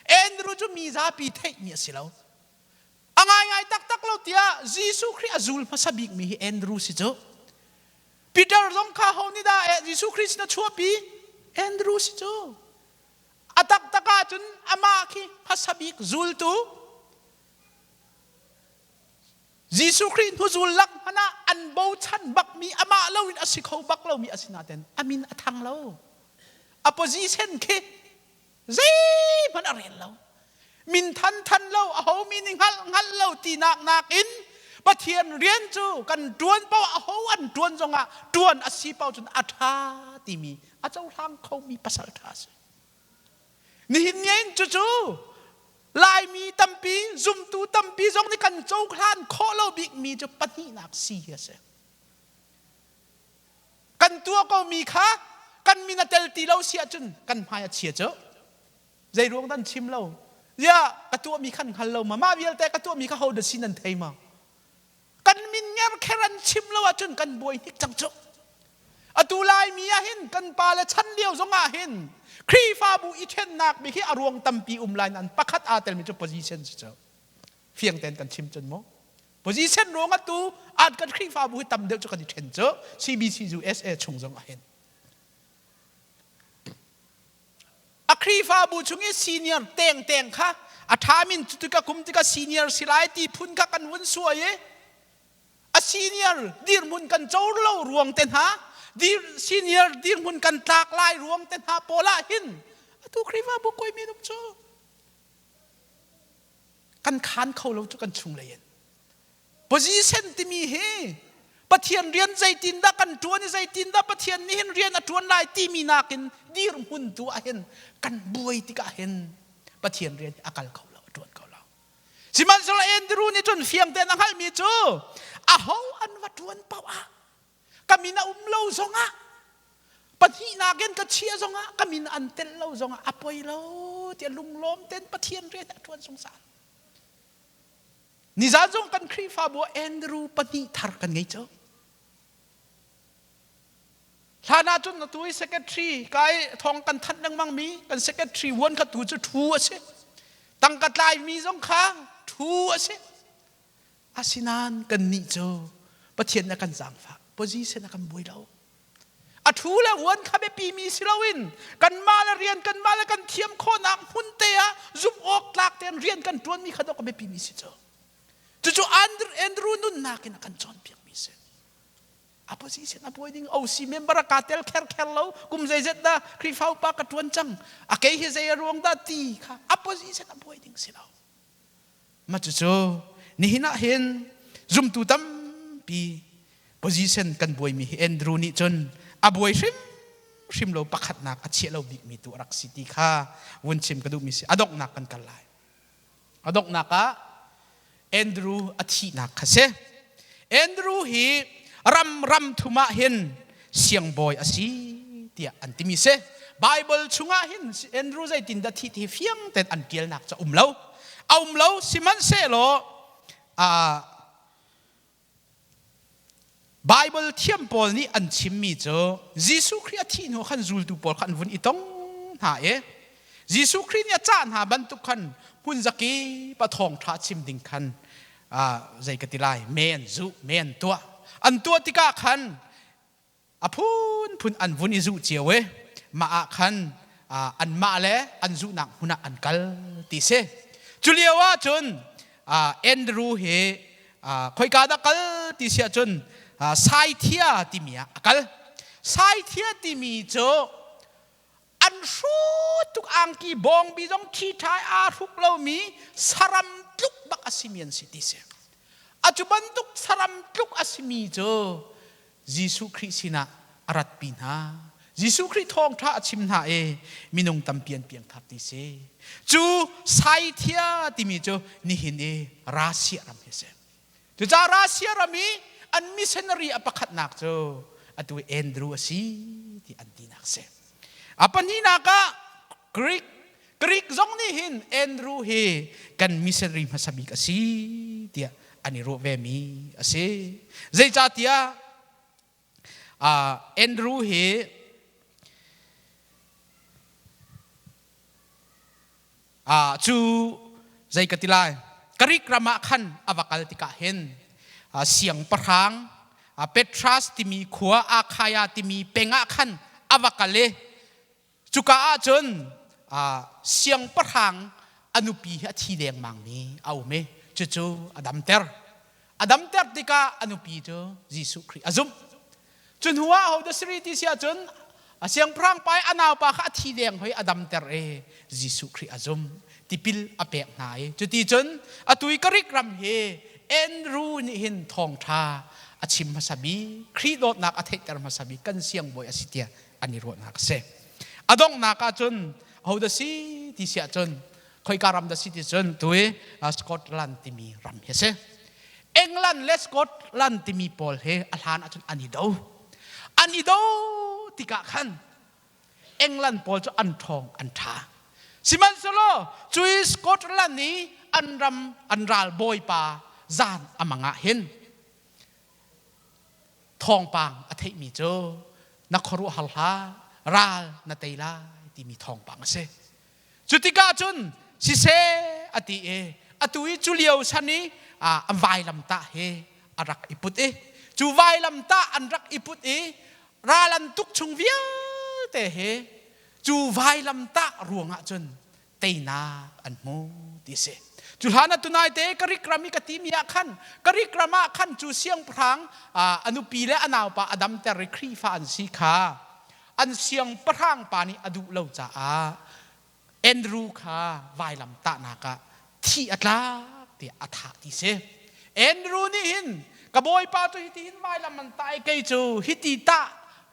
เอ็นรูจะมีซาปีเทเนี่ยสิแล้วง่ายตักเราเตียยิสุคริอาจูลมาสบิกมีเอ็นรูสิโจปีเตอร์จงข้าเขานี่ได้ยิสุคริสนะชัวปีเอ็นรูสิโจอาตักจนอามาคีมาสบิกจูลตูยิสุคริสจูลลักฮะนะอันบูชันบักมีอามาเราอินอสิเขาบักเรามีอสินาเตนอามินอทังเราอโปซิชันเคซีมันอะไรเรามินทันเราเอามินงันเราตีนักอินปะเทียนเรียนจูกันดวนเป้าเอาอันดวนจงอ่ะดวนอสีเป้าจนอัฐาตีมีอาเจ้าทางเขามีภาษาทัศนี่หินยันจู่ลายมีตัมปีซุ่มตูตัมปีจงในกันโจคลานขอเราบิกมีจะปนินักซีเสกันตัวก็มีค่ะกันมีนาเตลตีเราเสียจนกันพายเสียเจ้าใจรวงดันชิมเราย่ากระตัวมีขันขันเรามาเวียลแต่กระตัวมีข้าวเดือดสินันเทมากันมินเงาแค่รันชิมเราจนกันบวยนิกจังโจอตูลายมีอาหินกันปาและชั้นเดียวสงอาหินครีฟาบูอิเชนนักมีแค่อารวงตัมปีลายนั้นปักขัดอาเตลมีจุดโพซิชันเจ้าเฟียงเต้นกันชิมจนโมโพซิชันรวงอตูอาจกันครีฟาบูตัมเดียวจุดกันอิเชนเจ้า CBCUSA ชงสงอาหินอัครีฟาบูชงเอซีเนียร์เต่งค่ะอาทามินจุดกับคุมติกับซีเนียร์สิไลตีพุนกันวันสวยอาซีเนียร์ดีร์มุนกันเจ้าเล่ารวงเต็นหาดีซีเนียร์ดีร์มุนกันตากลายรวงเต็นหาโปลาหินตุครีฟาบูกวยมีนุบโจกันขานเขาเราจะกันชุงเลยโพซิชันที่มีเฮปะเทียนเรียนใจตินดากันจวนใจตินดาปะเทียนนี่เห็นเรียนจวนลายที่มีนากินดีรมุนตัวเห็นกันบวยที่กะเห็นปะเทียนเรียนอากาศเขาเราจวนเขาเราสิมันสละเอ็นดูนี่จนเฟียงแต่นังให้มีจูอาหูอันวัดจวนเปล่าอะกามินาเล่าสงะ ปะที่นาเกนก็เชียร์ซงอ่ะก็มินอันเต้นเล่าซงอ่ะอภัยเล่าเตียลุงล้มเต้นปะเทียนเรียนทวนสงสารนิจาจงกันครีฟ้าบัวแอนดรูปะนี่ทาร์กันไงเจ้าถ้านาจุนนัตุยเซกทรีกายทองกันทัดนังมังมีกันเซกทรีวนขัดตูจะทัวเสตั้งกัดลายมีสงค้างทัวเสอาศินานกันนิโจปะเทียนนักกันจางฟ้าปจิเสนักกันบวยเราอาทูและวนข้าเบปีมีสิลาวินกันมาแล้วเรียนกันมาแล้วกันเทียมโคนักหุ่นเตียจุบออกลากเตียนเรียนกันจวนมีขดกเบปีมีสิเจ้าจู่ๆอันดรูนุนนักนักกันจอนเพียงมีเสapa sih sen apa ini au si member katel ker lau kum zezet da krifau pa katuan chang akai hi zai ruang da ti kha apa sih sen apa ini silau ma chu ni hina hen zum tu tam pi position kan boy mi Andrew ni chon aboy shim lo pakhat nak achhe lo big mi tu rak city kha won chim kadu mi si adok nak kan kalai adok naka Andrew athi nak khase Andrew hi ram thuma hin siang boy asi tia antimi se Bible chunga hin Andrew zai tin da thi fiang ten an kiel nak cha umlo siman se lo Bible thiam pol ni an chim mi cho Jesu Christ thi no khan zul tu pol khan vun itong ha Jesu Christ ni chan ha ban tu khan hun zaki pa thong tha chim ding khan zai katilai men tuaอันตัวที่ก้าขันพุ่นอันวุนิจุเจียวมาขันอันมาเลอันจุนักหุนักอันกัลติเสจุเลียวจนเอ็นดรูเฮคอยกาดักกัลติเสจนไซเทียติมีกัลไซเทียติมีโจอันสูทุกอังกีบองบีจงที่ท้ายอาทุกเรามีสรัมทุกบักอสิเมียนสิติเสอาจุบันตุกสรัมตุกอสมีโจยิสุคริสต์นะอารัตปินายิสุคริสต์ทองท่าชิมนามินงตัมเปียนเปียงทับติเสจูไซเทียติมีโจนิหินราเซียรัมเฮเซจูจาราเซียรัมีอันมิเซนรีอปขัดนักโจอตุเอนดรูสีที่อันตีนักเซอปันนี้นักกรีกจงนิหินเอนดรูเฮกันมิเซนรีมาสบิกสีเตียอันนี้รู้เวมีสิใจจัดยาเอ็นรู้เหจูใจกติลายกริกรามะขันอวกาศติกาเห็นเสียงประทังเปตรัสที่มีขัวอาคายาที่มีเปงะขันอวกาศเลจุกาจนเสียงประทังอนุปีที่แดงมังมีเอาไหมจูอดัมเตอร์ติกาอนุปีโจยิสุคริอาซุมจนหัวเขาจะสรีติเสียจนเสียงพรางไปอนาวปะข้าทีแดงให้อดัมเตอร์ยิสุคริอาซุมติปิลอเปกนายจุดที่จนอตุยกริกรัมเฮเอ็นรูนิหินทองทาอชิมมาสบีครีโดดนักอเทตร์มาสบีกันเสียงบอยอสิเตียอันนี้รวดนักเสอดงนักจนเขาจะสีติเสียจนคอยการรำดัชนีจนตัวสกอตแลนด์ที่มีรำเฮเซอังกฤษและสกอตแลนด์ที่มีพอลเฮอาหารจนอันนี้ดูที่กะขันอังกฤษพอลจะอันทองอันท่าสิมันสโลช่วยสกอตแลนด์นี้อันรำอันรัลบอยปาจานอามังะเห็นทองปางอาทิตย์มีโจนักครุฮัลฮารัลนาเตลาที่มีทองปางเซจุดที่กาจนสิเซอติอตุยจุเลียวชันนี้อันไวลำตาเฮอารักอิปุตจูไวลำตาอันรักอิปุตราลันตุกชงเวียเตเฮจูไวลำตารวงจนเตนาอันโมติเซจุลานาตุนายเตกริกรามิกติมีขันกริกรามะขันจูเสียงพรางอนุปีและอนาวปะอดัมเตริครีฟาอันสีขาอันเสียงพรางปานิอดุเลวจ้าเอ็นรูคาไวลำตานากะที่อัตลาเตียอัฐาติเซเอ็นรูนี่หินกระบอยปาตัวหิติหินไวลำมันตายเกยจูหิติตะ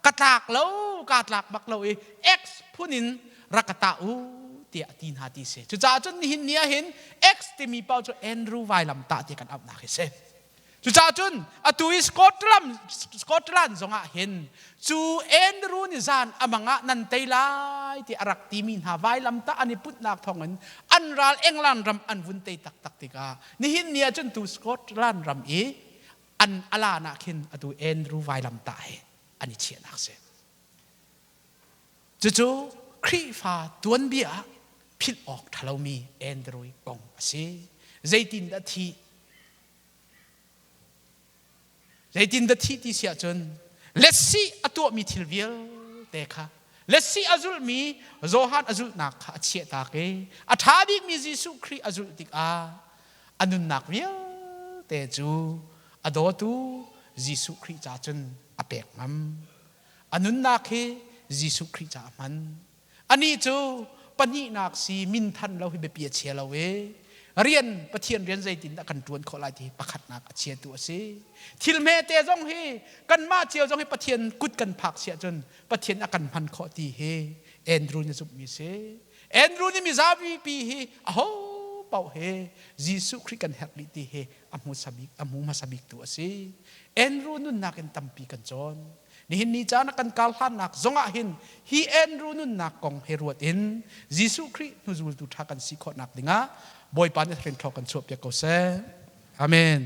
กระตากเลวกาตากบักเลวเอ็กซ์ผู้นินรักตาอูเตียตินหาติเซจุจ้าจนหินเนียหินเอ็กซ์ที่มีเป้าจูเอ็นรูไวลำตาเตียกันอับนาเซ จุจ้าจุนอตุยสกอตแลนด์จงเห็นจูเอ็นรูนิจานอมังะนันเตยไลที่อารักตีมินหาไว้ลำตาอันนี้พุทธนักทองเงินอันรัลเอ็งลันรำอันวุนเตยตักติกานี่หินเนี่ยจนตูสกอตแลนด์รำอีอันอลานักเห็นอตุเอ็นรูไว้ลำตาเห็นอันนี้เชียนักเสจู่ครีฟ้าตัวนเบียพิลออกทะเลมีเอ็นรูกองเสียใจตินดัทีใจตินดัทีที่เสียจนเลสซี่อตัวมีทิลเวียลเตค่ะเลสซี่อาจุลมีโซฮันอาจุลนักเชียตาเกอัฐาบิกมียิสุครีอาจุลติกาอันนุนนักเวียลเตจูอดอตูยิสุครีจ้าจนอเปกมัมอันนุนนักเฮยิสุครีจ้ามันอันนี้จูปนินักสีมินทันเราให้ไปเปียเชียเราเวเรียนประเทียนเรียนใจตินกันตวนขอลายที่ประคัดนักเชียตัวสิทิลเมเตจงเฮกันมาเจียวจงให้ประเทียนกุดกันผักเสียจนประเทียนอากันพันขอตีเฮเอ็นรูนี่สุมีเสเอ็นรูนี่มีซาบีปีเฮอ้โหเป่าเฮยิสุคริกันเฮกลิตีเฮอามูมาสบิกตัวสิเอ็นรูนุนนักเอ็นตัมปีกันจนนี่หินนี่จานักกันกาลหันนักจงอาหินฮีเอ็นรูนุนนักกองเฮรวดอินยิสุครินุจูลตุทักกันสิขอนักดิงะบอยปานจะเป็นทอกันชวบเยกโกเซอาเมน